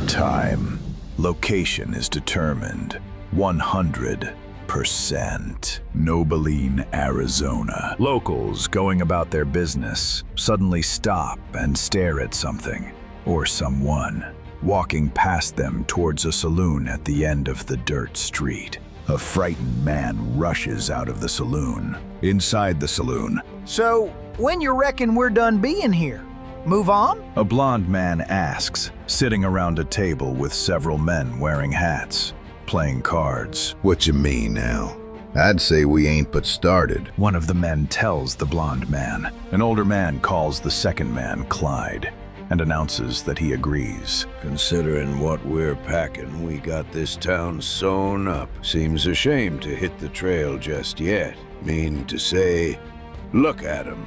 Time. Location is determined. 100%. Nobileen, Arizona. Locals going about their business suddenly stop and stare at something or someone walking past them towards a saloon at the end of the dirt street. A frightened man rushes out of the saloon. Inside the saloon, So, when you reckon we're done being here? Move on? a blond man asks, sitting around a table with several men wearing hats, playing cards. What you mean now? I'd say we ain't but started. One of the men tells the blond man. An older man calls the second man Clyde and announces that he agrees. Considering what we're packing, we got this town sewn up. Seems a shame to hit the trail just yet. Mean to say, look at 'em.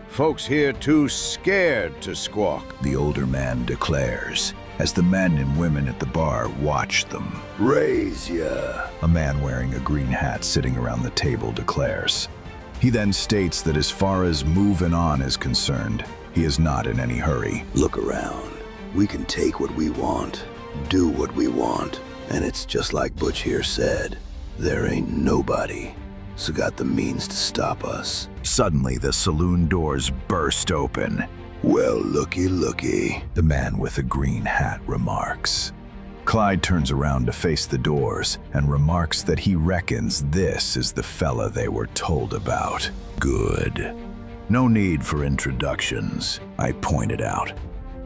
Folks here too scared to squawk. The older man declares, as the men and women at the bar watch them. Rahzzah. A man wearing a green hat sitting around the table declares. He then states that as far as moving on is concerned, he is not in any hurry. Look around. We can take what we want, do what we want, and it's just like Butch here said. There ain't nobody, so got the means to stop us. Suddenly, the saloon doors burst open. Well, looky. The man with the green hat remarks. Clyde turns around to face the doors and remarks that he reckons this is the fella they were told about. Good. No need for introductions, I pointed out,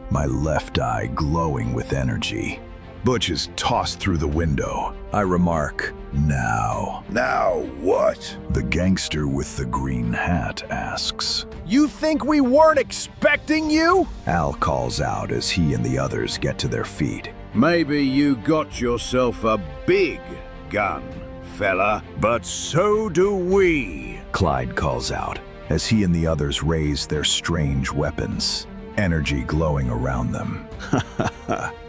my left eye glowing with energy. Butch is tossed through the window. I remark, now. Now what? The gangster with the green hat asks. You think we weren't expecting you? Al calls out as he and the others get to their feet. Maybe you got yourself a big gun, fella. But so do we. Clyde calls out as he and the others raise their strange weapons, energy glowing around them.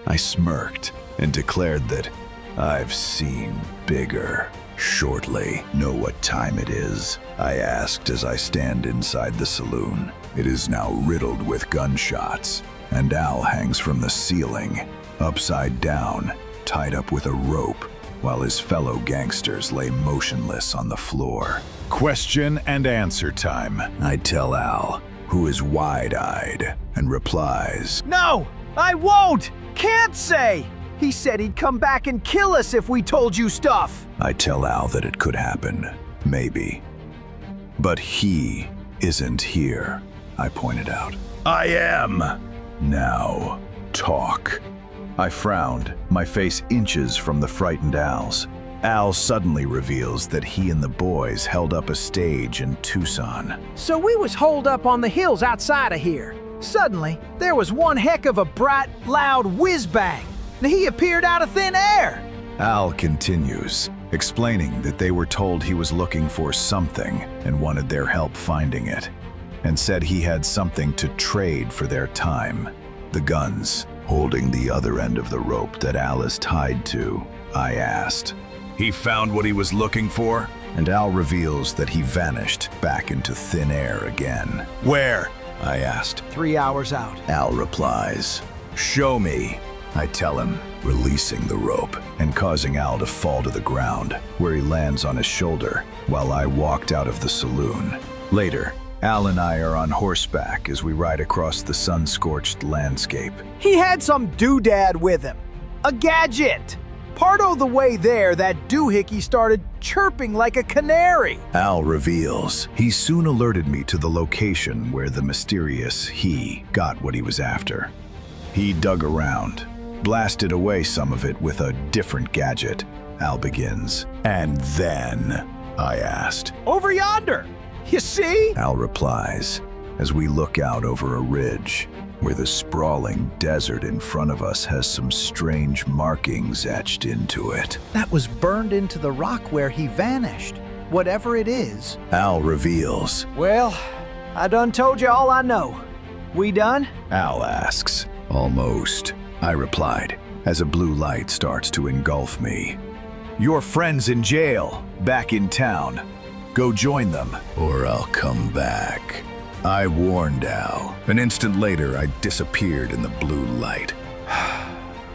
I smirked and declared that I've seen bigger. Shortly, know what time it is? I asked as I stand inside the saloon. It is now riddled with gunshots, and Al hangs from the ceiling, upside down, tied up with a rope, while his fellow gangsters lay motionless on the floor. Question and answer time. I tell Al, who is wide-eyed, and replies, No, I won't! Can't say! He said he'd come back and kill us if we told you stuff. I tell Al that it could happen, maybe. But he isn't here, I pointed out. I am! Now, talk. I frowned, my face inches from the frightened Al's. Al suddenly reveals that he and the boys held up a stage in Tucson. So we was holed up on the hills outside of here. Suddenly, there was one heck of a bright, loud whiz-bang. And he appeared out of thin air. Al continues, explaining that they were told he was looking for something and wanted their help finding it, and said he had something to trade for their time. The guns, holding the other end of the rope that Al is tied to, I asked. He found what he was looking for? And Al reveals that he vanished back into thin air again. Where? I asked. 3 hours out. Al replies, show me. I tell him, releasing the rope and causing Al to fall to the ground, where he lands on his shoulder, while I walked out of the saloon. Later, Al and I are on horseback as we ride across the sun-scorched landscape. He had some doodad with him. A gadget. Part of the way there, that doohickey started chirping like a canary. Al reveals he soon alerted me to the location where the mysterious he got what he was after. He dug around, blasted away some of it with a different gadget. Al begins. And then, I asked. Over yonder. You see? Al replies, as we look out over a ridge, where the sprawling desert in front of us has some strange markings etched into it. That was burned into the rock where he vanished. Whatever it is. Al reveals. Well, I done told you all I know. We done? Al asks. Almost, I replied, as a blue light starts to engulf me. Your friend's in jail, back in town. Go join them, or I'll come back. I warned Al. An instant later, I disappeared in the blue light.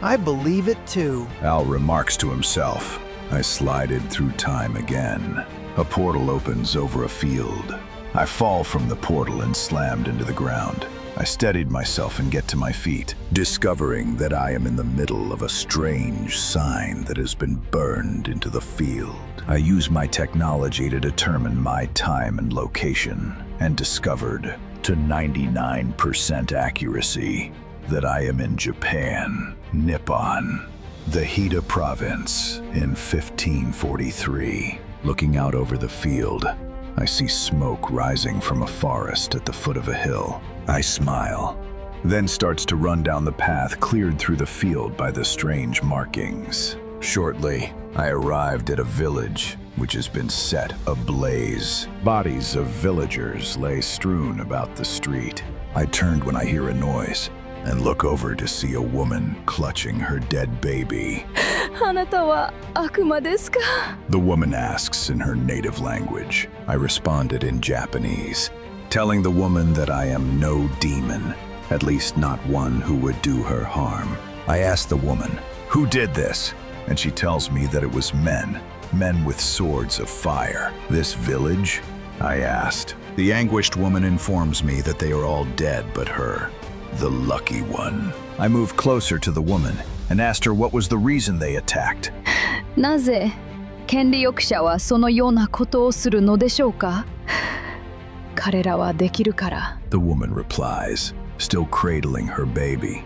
I believe it too. Al remarks to himself. I slided through time again. A portal opens over a field. I fall from the portal and slammed into the ground. I steadied myself and get to my feet, discovering that I am in the middle of a strange sign that has been burned into the field. I use my technology to determine my time and location, and discovered, to 99% accuracy, that I am in Japan, Nippon, the Hida Province, in 1543. Looking out over the field, I see smoke rising from a forest at the foot of a hill. I smile, then starts to run down the path cleared through the field by the strange markings. Shortly, I arrived at a village which has been set ablaze. Bodies of villagers lay strewn about the street. I turned when I hear a noise and look over to see a woman clutching her dead baby. あなたは悪魔ですか? The woman asks in her native language. I responded in Japanese, telling the woman that I am no demon, at least not one who would do her harm. I asked the woman, "Who did this?" And she tells me that it was men with swords of fire. "This village?" I asked. The anguished woman informs me that they are all dead but her, the lucky one. I moved closer to the woman and asked her what was the reason they attacked. なぜ権利欲者はそのようなことをするのでしょうか? 彼らはできるから。 The woman replies, still cradling her baby.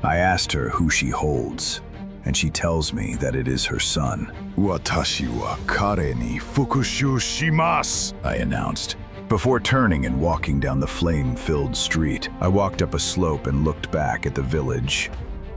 I asked her who she holds, and she tells me that it is her son. "Watashi wa kare ni fukushou shimasu," I announced. Before turning and walking down the flame-filled street, I walked up a slope and looked back at the village,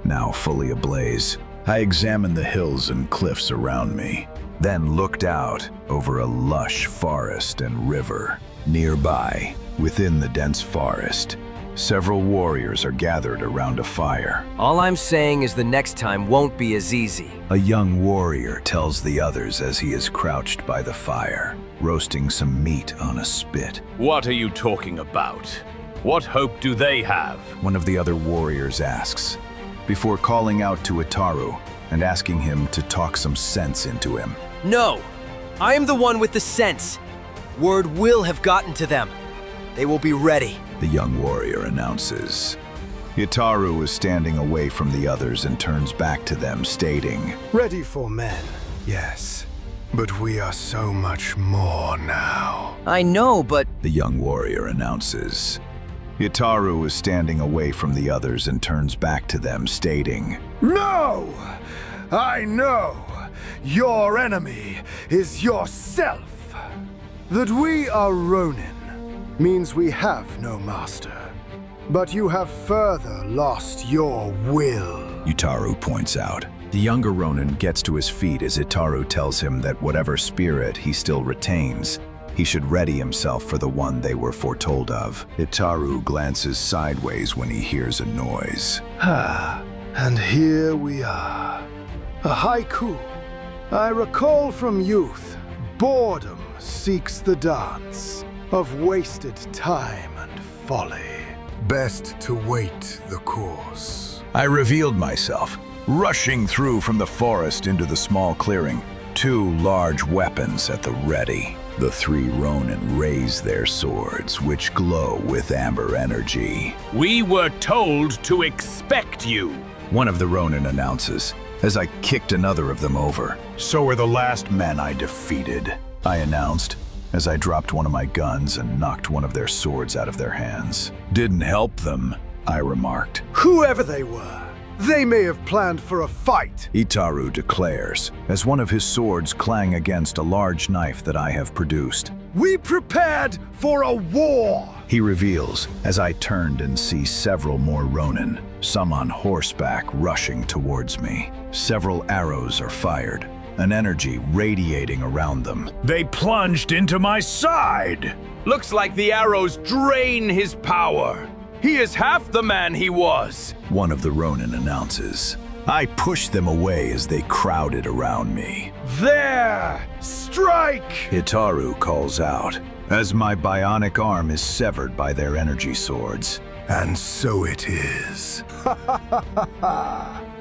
now fully ablaze. I examined the hills and cliffs around me, then looked out over a lush forest and river. Nearby, within the dense forest, several warriors are gathered around a fire. All I'm saying is the next time won't be as easy. A young warrior tells the others as he is crouched by the fire, roasting some meat on a spit. What are you talking about? What hope do they have? One of the other warriors asks, before calling out to Itaru and asking him to talk some sense into him. No! I am the one with the sense. Word will have gotten to them. They will be ready. The young warrior announces. Itaru is standing away from the others and turns back to them, stating, "Ready for men, yes. But we are so much more now." I know, but... The young warrior announces. Itaru is standing away from the others and turns back to them, stating, "No! I know! Your enemy is yourself! That we are Ronin means we have no master. But you have further lost your will." Itaru points out. The younger Ronin gets to his feet as Itaru tells him that whatever spirit he still retains, he should ready himself for the one they were foretold of. Itaru glances sideways when he hears a noise. And here we are. A haiku. I recall from youth, boredom seeks the dance of wasted time and folly. Best to wait the course. I revealed myself, rushing through from the forest into the small clearing, 2 large weapons at the ready. The 3 Ronin raise their swords, which glow with amber energy. We were told to expect you. One of the Ronin announces, as I kicked another of them over. "So are the last men I defeated," I announced, as I dropped one of my guns and knocked one of their swords out of their hands. "Didn't help them," I remarked. Whoever they were, they may have planned for a fight. Itaru declares, as one of his swords clang against a large knife that I have produced. We prepared for a war. He reveals, as I turned and see several more Ronin, some on horseback rushing towards me. Several arrows are fired, an energy radiating around them. They plunged into my side. Looks like the arrows drain his power. He is half the man he was. One of the Ronin announces. I pushed them away as they crowded around me. There! Strike! Itaru calls out, as my bionic arm is severed by their energy swords. And so it is.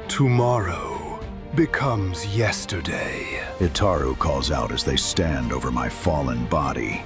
Tomorrow becomes yesterday. Itaru calls out as they stand over my fallen body.